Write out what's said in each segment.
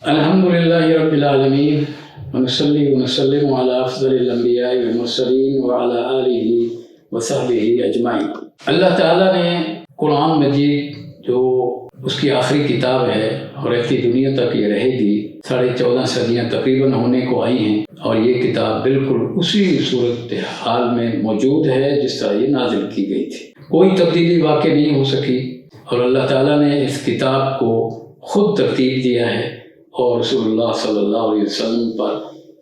الحمدللہ رب العالمین ونصلی ونسلم علی افضل الانبیاء والمرسلین وعلی آلہ وصحبہ اجمعین۔ اللہ تعالیٰ نے قرآن مجید جو اس کی آخری کتاب ہے اور رہتی دنیا تک یہ رہے گی، 14.5 صدیاں تقریباً ہونے کو آئی ہیں، اور یہ کتاب بالکل اسی صورت حال میں موجود ہے جس طرح یہ نازل کی گئی تھی۔ کوئی تبدیلی واقع نہیں ہو سکی، اور اللہ تعالیٰ نے اس کتاب کو خود ترتیب دیا ہے، اور رسول اللہ صلی اللہ علیہ وسلم پر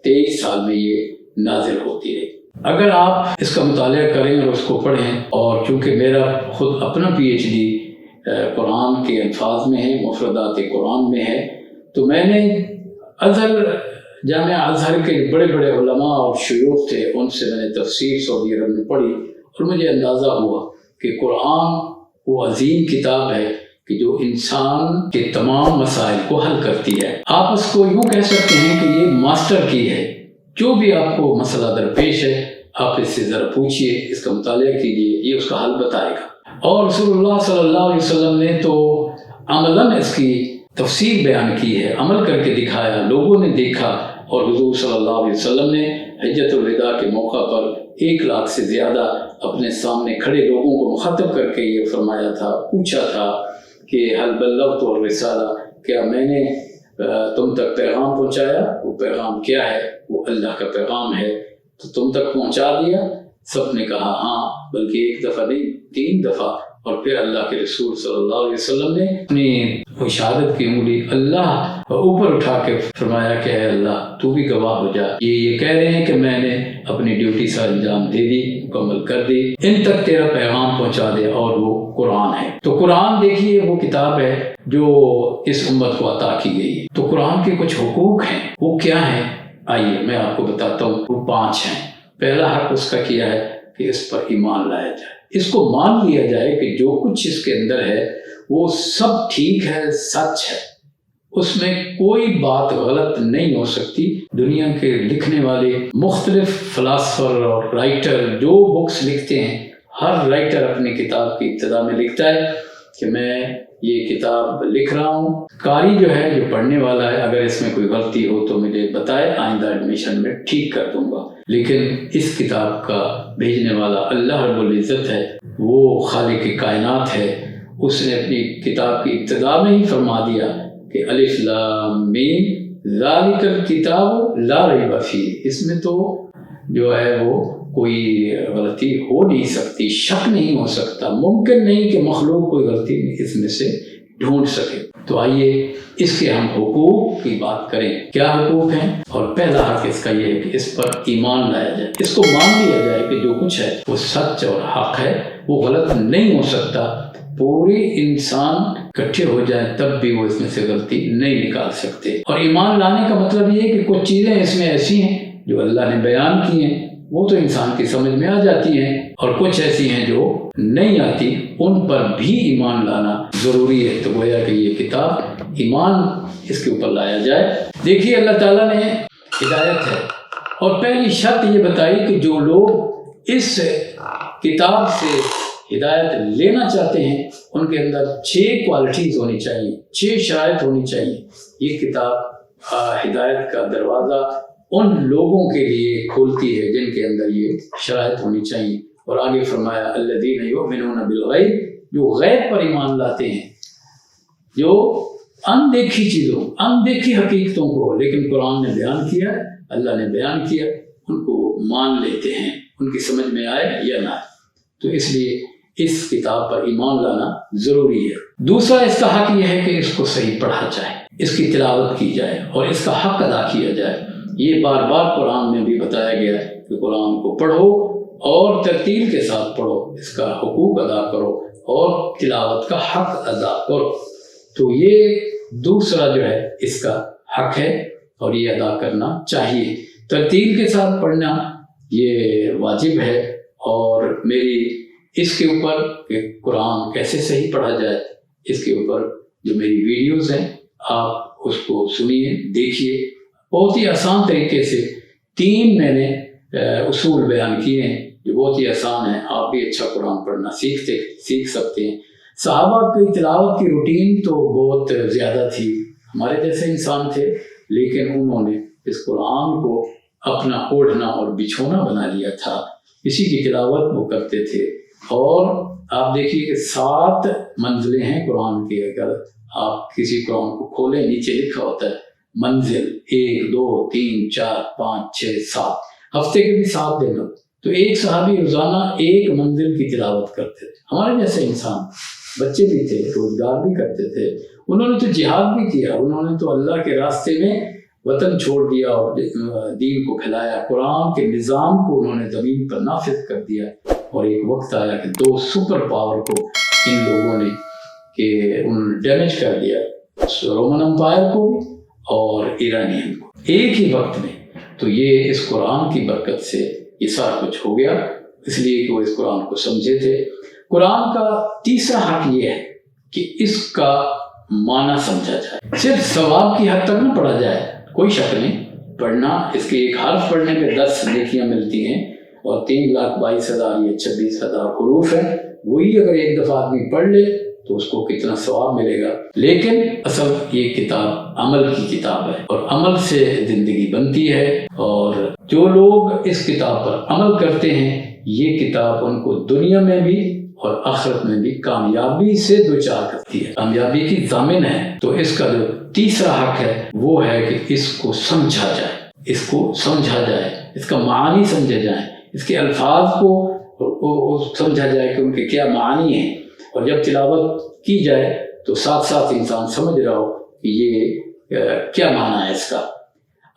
23 سال میں یہ نازل ہوتی رہی۔ اگر آپ اس کا مطالعہ کریں اور اس کو پڑھیں، اور چونکہ میرا خود اپنا PhD قرآن کے الفاظ میں ہے، مفردات قرآن میں ہے، تو میں نے جامعہ ازہر کے بڑے بڑے علماء اور شیوخ تھے، ان سے میں نے تفسیر سعودی عرب میں پڑھی، اور مجھے اندازہ ہوا کہ قرآن وہ عظیم کتاب ہے کہ جو انسان کے تمام مسائل کو حل کرتی ہے۔ آپ اس کو یوں کہہ سکتے ہیں کہ یہ ماسٹر کی ہے، جو بھی آپ کو مسئلہ درپیش ہے آپ اس سے ذرا پوچھئے، اس کا مطالعہ کیجئے، یہ اس کا حل بتائے گا۔ اور رسول اللہ صلی اللہ علیہ وسلم نے تو عملاً اس کی تفسیر بیان کی ہے، عمل کر کے دکھایا، لوگوں نے دیکھا، اور حضور صلی اللہ علیہ وسلم نے حجۃ الوداع کے موقع پر 1 لاکھ سے زیادہ اپنے سامنے کھڑے لوگوں کو مخاطب کر کے یہ فرمایا تھا، پوچھا تھا کہ حل بلغت الرسالہ، کیا میں نے تم تک پیغام پہنچایا؟ وہ پیغام کیا ہے؟ وہ اللہ کا پیغام ہے، تو تم تک پہنچا دیا؟ سب نے کہا ہاں، بلکہ 1 دفعہ نہیں 3 دفعہ، اور پھر اللہ کے رسول صلی اللہ علیہ وسلم نے اپنی شہادت کی انگلی اللہ اوپر اٹھا کے فرمایا کہ اے اللہ تو بھی گواہ ہو جا، یہ کہہ رہے ہیں کہ میں نے اپنی ڈیوٹی سے انجام دے دی، مکمل کر دی، ان تک تیرا پیغام پہنچا دے، اور وہ قرآن ہے۔ تو قرآن دیکھیے وہ کتاب ہے جو اس امت کو عطا کی گئی ہے۔ تو قرآن کے کچھ حقوق ہیں، وہ کیا ہیں؟ آئیے میں آپ کو بتاتا ہوں۔ وہ 5 ہیں۔ پہلا حق اس کا کیا ہے کہ اس پر ایمان لایا جائے، اس کو مان لیا جائے کہ جو کچھ اس کے اندر ہے وہ سب ٹھیک ہے، سچ ہے، اس میں کوئی بات غلط نہیں ہو سکتی۔ دنیا کے لکھنے والے مختلف فلاسفر اور رائٹر جو بکس لکھتے ہیں، ہر رائٹر اپنی کتاب کی ابتدا میں لکھتا ہے کہ میں یہ کتاب لکھ رہا ہوں، قاری جو ہے، جو پڑھنے والا ہے، اگر اس میں کوئی غلطی ہو تو مجھے بتائے، آئندہ ایڈمیشن میں ٹھیک کر دوں گا۔ لیکن اس کتاب کا بھیجنے والا اللہ رب العزت ہے، وہ خالق کائنات ہے۔ اس نے اپنی کتاب کی ابتدا میں ہی فرما دیا کہ الف لام میم ذالک الکتاب لا ریب فیہ، اس میں تو جو ہے وہ کوئی غلطی ہو نہیں سکتی، شک نہیں ہو سکتا، ممکن نہیں کہ مخلوق کوئی غلطی اس میں سے ڈھونڈ سکے۔ تو آئیے اس کے ہم حقوق کی بات کریں، کیا حقوق ہیں؟ اور پہلا حق اس کا یہ ہے کہ اس پر ایمان لایا جائے، اس کو مان لیا جائے کہ جو کچھ ہے وہ سچ اور حق ہے، وہ غلط نہیں ہو سکتا۔ پورے انسان اکٹھے ہو جائیں تب بھی وہ اس میں سے غلطی نہیں نکال سکتے۔ اور ایمان لانے کا مطلب یہ ہے کہ کچھ چیزیں اس میں ایسی ہیں جو اللہ نے بیان کی ہیں، وہ تو انسان کی سمجھ میں آ جاتی ہیں، اور کچھ ایسی ہیں جو نہیں آتی، ان پر بھی ایمان لانا ضروری ہے۔ تو گویا کہ یہ کتاب ایمان اس کے اوپر لایا جائے۔ دیکھیے اللہ تعالیٰ نے ہدایت ہے، اور پہلی شرط یہ بتائی کہ جو لوگ اس کتاب سے ہدایت لینا چاہتے ہیں ان کے اندر 6 کوالٹیز ہونی چاہیے، 6 شرائط ہونی چاہیے۔ یہ کتاب ہدایت کا دروازہ ان لوگوں کے لیے کھولتی ہے جن کے اندر یہ شرائط ہونی چاہیے۔ اور آگے فرمایا الذین یؤمنون بالغیب، جو غیب پر ایمان لاتے ہیں، جو اندیکھی چیزوں، اندیکھی حقیقتوں کو لیکن قرآن نے بیان کیا، اللہ نے بیان کیا، ان کو مان لیتے ہیں، ان کی سمجھ میں آئے یا نہ آئے۔ تو اس لیے اس کتاب پر ایمان لانا ضروری ہے۔ دوسرا اس کا حق یہ ہے کہ اس کو صحیح پڑھا جائے، اس کی تلاوت کی جائے، اور اس کا حق ادا کیا جائے۔ یہ بار بار قرآن میں بھی بتایا گیا ہے کہ قرآن کو پڑھو اور ترتیل کے ساتھ پڑھو، اس کا حقوق ادا کرو اور تلاوت کا حق ادا کرو۔ تو یہ دوسرا جو ہے اس کا حق ہے، اور یہ ادا کرنا چاہیے۔ ترتیل کے ساتھ پڑھنا یہ واجب ہے، اور میری اس کے اوپر کہ قرآن کیسے صحیح پڑھا جائے، اس کے اوپر جو میری ویڈیوز ہیں آپ اس کو سنیے، دیکھیے۔ بہت ہی آسان طریقے سے 3 میں نے اصول بیان کیے ہیں جو بہت ہی آسان ہیں، آپ بھی اچھا قرآن پڑھنا سیکھ سکتے ہیں۔ صحابہ کی تلاوت کی روٹین تو بہت زیادہ تھی، ہمارے جیسے انسان تھے، لیکن انہوں نے اس قرآن کو اپنا اوڑھنا اور بچھونا بنا لیا تھا، اسی کی تلاوت وہ کرتے تھے۔ اور آپ دیکھیے کہ 7 منزلیں ہیں قرآن کی، اگر آپ کسی قرآن کو کھولیں نیچے لکھا ہوتا ہے منزل 1 2 3 4 5 6 7، ہفتے کے بھی 7 دن ہوتے، تو ایک صحابی روزانہ ایک منزل کی تلاوت کرتے تھے۔ ہمارے جیسے انسان، بچے بھی تھے، روزگار بھی کرتے تھے، انہوں نے تو جہاد بھی کیا، انہوں نے تو اللہ کے راستے میں وطن چھوڑ دیا اور دین کو پھیلایا، قرآن کے نظام کو انہوں نے زمین پر نافذ کر دیا۔ اور ایک وقت آیا کہ 2 سپر پاور کو ان لوگوں نے انہوں نے ڈیمیج کر دیا، رومن امپائر کو بھی اور ایرانین کو، ایک ہی وقت میں۔ تو یہ اس قرآن کی برکت سے یہ سارا کچھ ہو گیا، اس لیے کہ وہ اس قرآن کو سمجھے تھے۔ قرآن کا تیسرا حق یہ ہے کہ اس کا معنی سمجھا جائے، صرف ثواب کی حد تک نہ پڑھا جائے، کوئی شک نہیں، پڑھنا، اس کے ایک حرف پڑھنے پہ 10 نیکیاں ملتی ہیں، اور 3,22,000 یا 26,000 حروف ہیں، وہی اگر ایک دفعہ آدمی پڑھ لے تو اس کو کتنا ثواب ملے گا۔ لیکن اصل یہ کتاب عمل کی کتاب ہے، اور عمل سے زندگی بنتی ہے، اور جو لوگ اس کتاب پر عمل کرتے ہیں یہ کتاب ان کو دنیا میں بھی اور آخرت میں بھی کامیابی سے دوچار کرتی ہے، کامیابی کی ضامن ہے۔ تو اس کا جو تیسرا حق ہے وہ ہے کہ اس کو سمجھا جائے، اس کو سمجھا جائے، اس کا معانی سمجھے جائیں، اس کے الفاظ کو سمجھا جائے کہ ان کے کیا معانی ہیں، اور جب تلاوت کی جائے تو ساتھ ساتھ انسان سمجھ رہا ہو کہ یہ کیا معنی ہے اس کا۔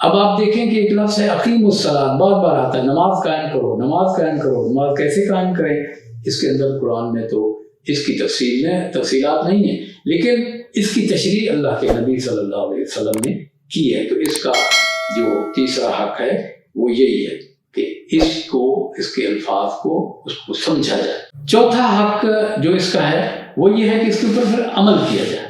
اب آپ دیکھیں کہ ایک لفظ ہے اقیم الصلاۃ، بار بار آتا ہے، نماز قائم کرو، نماز قائم کرو، نماز کیسے قائم کریں؟ اس کے اندر قرآن میں تو اس کی تفصیلات نہیں ہیں، لیکن اس کی تشریح اللہ کے نبی صلی اللہ علیہ وسلم نے کی ہے۔ تو اس کا جو تیسرا حق ہے وہ یہی ہے کہ اس کو، اس کے الفاظ کو، اس کو سمجھا جائے۔ چوتھا حق جو اس کا ہے وہ یہ ہے کہ اس کے اوپر پھر عمل کیا جائے۔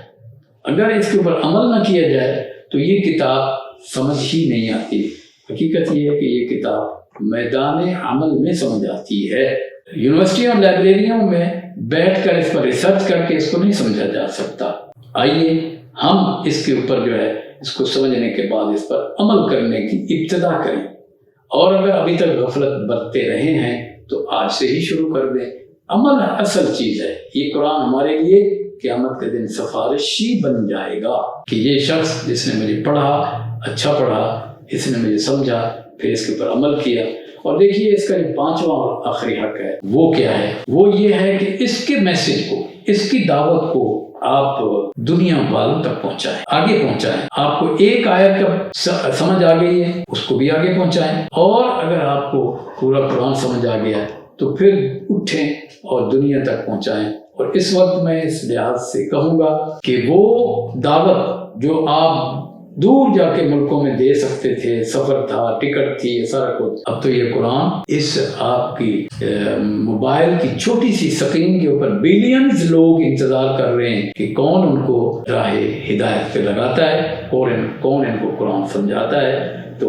اگر اس کے اوپر عمل نہ کیا جائے تو یہ کتاب سمجھ ہی نہیں آتی۔ حقیقت یہ ہے کہ یہ کتاب میدان عمل میں سمجھ آتی ہے، یونیورسٹی اور لائبریریوں میں بیٹھ کر اس پر ریسرچ کر کے اس کو نہیں سمجھا جا سکتا۔ آئیے ہم اس کے اوپر جو ہے اس کو سمجھنے کے بعد اس پر عمل کرنے کی ابتدا کریں، اور اگر ابھی تک غفلت برتتے رہے ہیں تو آج سے ہی شروع کر دیں۔ عمل اصل چیز ہے، یہ قرآن ہمارے لیے قیامت کے دن سفارشی بن جائے گا کہ یہ شخص جس نے مجھے پڑھا، اچھا پڑھا، اس نے مجھے سمجھا، پھر اس کے اوپر عمل کیا۔ اور دیکھیے اس کا جو 5واں اور آخری حق ہے وہ کیا ہے؟ وہ یہ ہے کہ اس کے میسج کو، اس کی دعوت کو آپ دنیا والوں تک پہنچائیں، آگے پہنچائیں۔ آپ کو ایک آیت کا سمجھ آ گئی ہے اس کو بھی آگے پہنچائیں، اور اگر آپ کو پورا قرآن سمجھ آ گیا ہے تو پھر اٹھیں اور دنیا تک پہنچائیں۔ اور اس وقت میں اس لحاظ سے کہوں گا کہ وہ دعوت جو آپ دور جا کے ملکوں میں دے سکتے تھے، سفر تھا، ٹکٹ تھی، یہ سارا کچھ، اب تو یہ قرآن اس آپ کی موبائل کی چھوٹی سی سکرین کے اوپر بلینز لوگ انتظار کر رہے ہیں کہ کون ان کو راہ ہدایت پہ لگاتا ہے اور کون ان کو قرآن سمجھاتا ہے۔ تو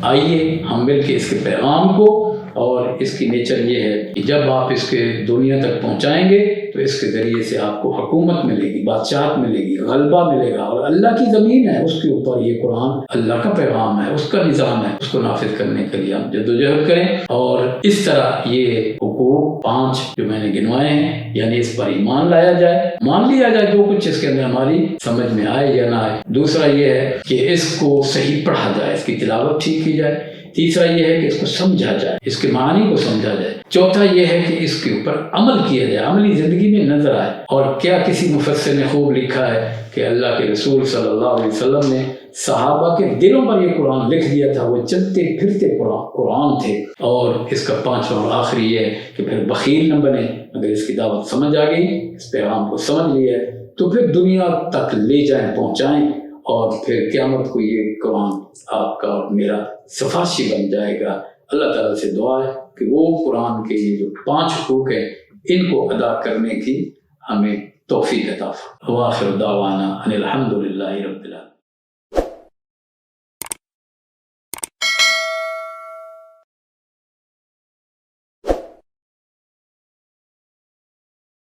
آئیے ہم مل کے اس کے پیغام کو، اور اس کی نیچر یہ ہے کہ جب آپ اس کے دنیا تک پہنچائیں گے تو اس کے ذریعے سے آپ کو حکومت ملے گی، بادشاہت ملے گی، غلبہ ملے گا، اور اللہ کی زمین ہے اس کے اوپر یہ قرآن اللہ کا پیغام ہے، اس کا نظام ہے، اس کو نافذ کرنے کے لیے ہم جدوجہد کریں۔ اور اس طرح یہ حقوق 5 جو میں نے گنوائے ہیں، یعنی اس پر ایمان لایا جائے، مان لیا جائے جو کچھ اس کے اندر ہماری سمجھ میں آئے یا نہ آئے۔ دوسرا یہ ہے کہ اس کو صحیح پڑھا جائے، اس کی تلاوت ٹھیک کی جائے۔ تیسرا یہ ہے کہ اس کو سمجھا جائے، اس کے معنی کو سمجھا جائے۔ چوتھا یہ ہے کہ اس کے اوپر عمل کیا جائے، عملی زندگی میں نظر آئے۔ اور کیا کسی مفسر نے خوب لکھا ہے کہ اللہ کے رسول صلی اللہ علیہ وسلم نے صحابہ کے دلوں پر یہ قرآن لکھ دیا تھا، وہ چلتے پھرتے قرآن تھے۔ اور اس کا 5واں اور آخری یہ ہے کہ پھر بخیل نہ بنے، اگر اس کی دعوت سمجھ آ گئی، اس پیغام کو سمجھ لیا تو پھر دنیا تک لے جائیں، پہنچائیں، اور پھر قیامت کو یہ قرآن آپ کا اور میرا سفارشی بن جائے گا۔ اللہ تعالیٰ سے دعا ہے کہ وہ قرآن کے یہ جو 5 حقوق ہیں ان کو ادا کرنے کی ہمیں توفیق عطا فرمائے۔ وآخر دعوانا ان الحمد للہ رب العالمین۔